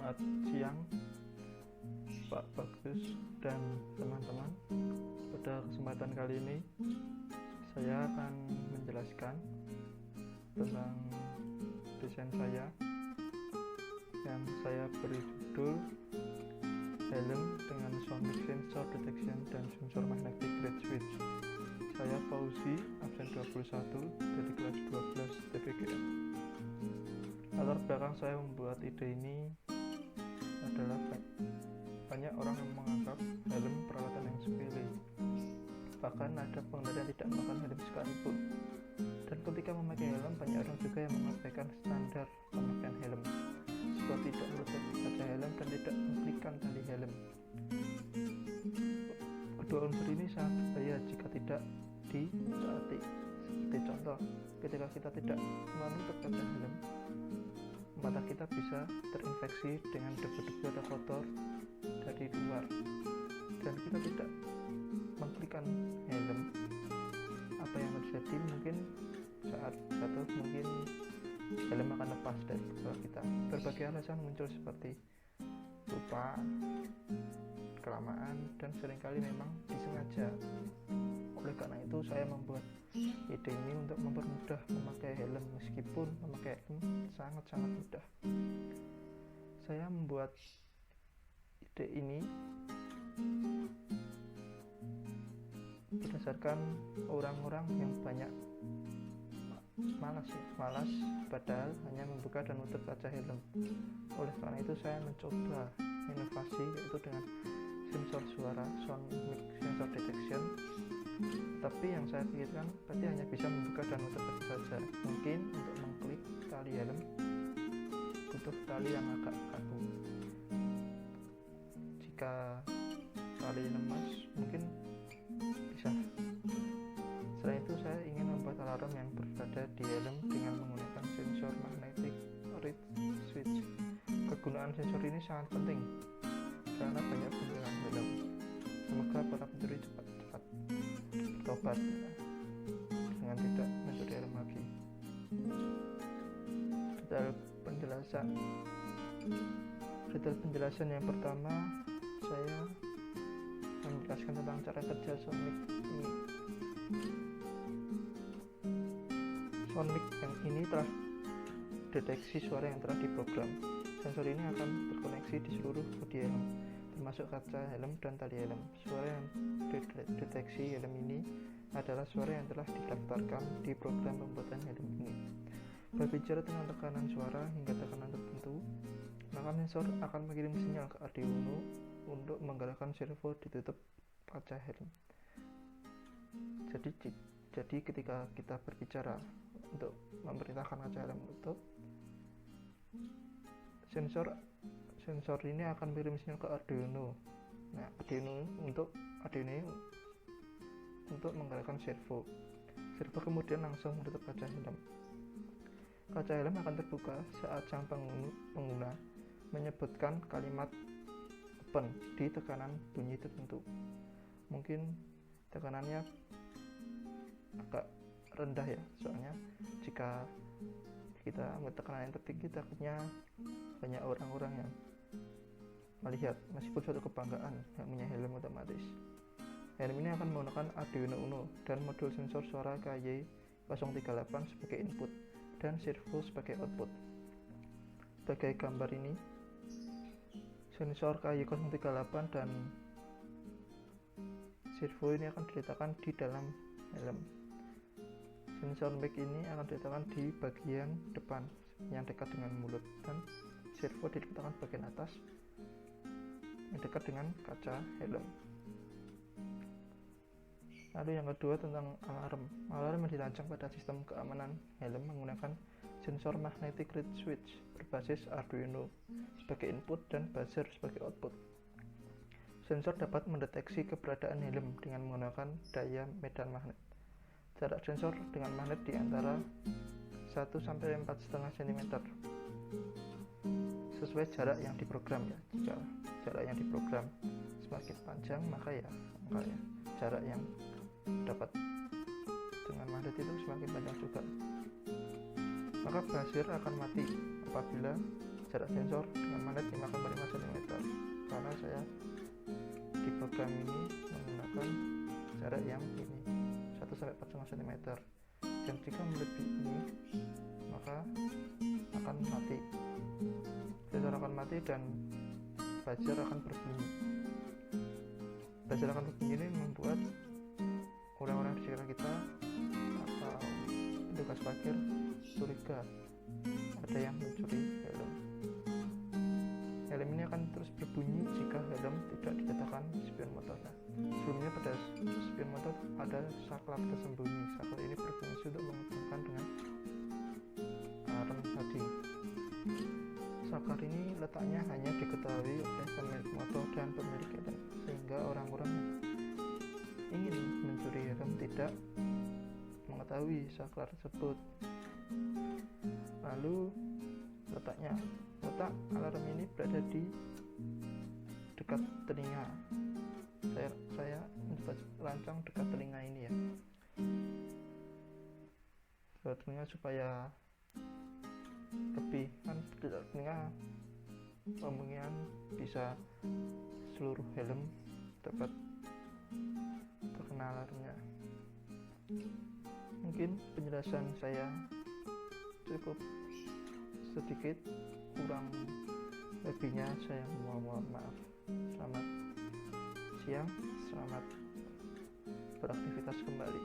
Selamat siang Pak Bagus dan teman-teman. Pada kesempatan kali ini saya akan menjelaskan tentang desain saya yang saya beri judul helm dengan sonic sensor detection dan sensor magnetic reed switch. Saya Fauzi, absen 21 dari kelas 12 TPGM. Latar belakang saya membuat ide ini adalah banyak orang yang menganggap helm peralatan yang sepele. Bahkan ada pengendara yang tidak menggunakan helm sekalipun. Dan ketika memakai helm, banyak orang juga yang mengabaikan standar pemakaian helm, seperti tidak menutup kaca helm dan tidak mengklikkan tali helm. Kedua unsur ini sangat berbahaya jika tidak ditaati. Seperti contoh, ketika kita tidak menutup kaca helm, mata kita bisa terinfeksi dengan debu-debu atau kotor dari luar, dan kita tidak mengklikkan helm. Apa yang terjadi? Mungkin saat jatuh, mungkin helm akan lepas dari kepala kita. Berbagai alasan muncul seperti lupa, kelamaan, dan seringkali memang disengaja. Oleh karena itu saya membuat ide ini untuk mempermudah memakai helm, meskipun memakai helm sangat-sangat mudah. Saya membuat ide ini berdasarkan orang-orang yang banyak malas, padahal hanya membuka dan menutup kaca helm. Oleh karena itu saya mencoba inovasi, yaitu dengan sensor suara, sonic sensor detection. Tapi yang saya pikirkan berarti hanya bisa membuka dan menutup saja. Mungkin untuk mengklik tali helm butuh tali yang agak kaku. Jika tali lemas mungkin bisa. Selain itu saya ingin membuat alarm yang berada di helm dengan menggunakan sensor magnetic reed switch. Kegunaan sensor ini sangat penting karena banyak penggunaan helm. Semoga para pencuri cepat bertobat dengan tidak mencuri helm lagi. Detail penjelasan yang pertama, saya menjelaskan tentang cara kerja sonic ini. Sonic yang ini telah deteksi suara yang telah diprogram. Sensor ini akan terkoneksi di seluruh bodi helm, termasuk kaca helm dan tali helm. Suara yang dideteksi helm ini adalah suara yang telah didaftarkan di program pembuatan helm ini. Berbicara tentang tekanan suara hingga tekanan tertentu, maka sensor akan mengirim sinyal ke Arduino untuk menggerakkan servo ditutup kaca helm. Jadi ketika kita berbicara untuk memerintahkan kaca helm tutup, sensor ini akan mengirim sinyal ke Arduino. Nah, Arduino untuk menggerakkan servo. Servo kemudian langsung menutup kaca helm. Kaca helm akan terbuka saat sang pengguna menyebutkan kalimat open di tekanan bunyi tertentu. Mungkin tekanannya agak rendah ya, soalnya jika kita tekanan yang tertinggi takutnya banyak orang-orang yang melihat, meskipun suatu kebanggaan yang punya helm otomatis. Helm ini akan menggunakan Arduino Uno dan modul sensor suara KY038 sebagai input dan servo sebagai output. Sebagai gambar ini, sensor KY038 dan servo ini akan diletakkan di dalam helm. Sensor mic ini akan diletakkan di bagian depan yang dekat dengan mulut, dan servo diletakkan bagian atas yang dekat dengan kaca helm. Lalu yang kedua tentang alarm. Alarm yang dirancang pada sistem keamanan helm menggunakan sensor magnetic reed switch berbasis Arduino sebagai input dan buzzer sebagai output. Sensor dapat mendeteksi keberadaan helm dengan menggunakan daya medan magnet. Jarak sensor dengan magnet di antara 1 sampai 4,5 cm sesuai jarak yang diprogram ya. Jika jarak yang diprogram semakin panjang, maka jarak yang dapat dengan magnet itu semakin panjang juga. Maka buzzer akan mati apabila jarak sensor dengan magnet 5,5 cm, karena saya di program ini menggunakan jarak yang ini 1-4,5 cm, dan jika melebihi ini maka akan mati, sensor akan mati dan buzzer akan berbunyi. Buzzer akan berbunyi ini membuat orang-orang di sekitar kita atau petugas parkir curiga ada yang mencuri helm. Helm ini akan terus berbunyi jika helm tidak dinyalakan spion motornya. Sebelumnya pada spion motor ada saklar tersembunyi. Saklar ini berfungsi untuk menghubungkan dengan rem tadi. Saklar ini letaknya hanya diketahui oleh pemilik motor dan pemilik helm, sehingga orang-orang yang ingin mencuri helm tidak mengetahui saklar tersebut. Lalu letak alarm ini berada di dekat telinga. Saya mencoba rancang dekat telinga ini ya, dekat telinga supaya lebih kan dekat telinga, kemungkinan bisa seluruh helm dapat terkena alarmnya. Mungkin penjelasan saya cukup sedikit, kurang lebihnya saya mohon maaf. Selamat siang, selamat beraktivitas kembali.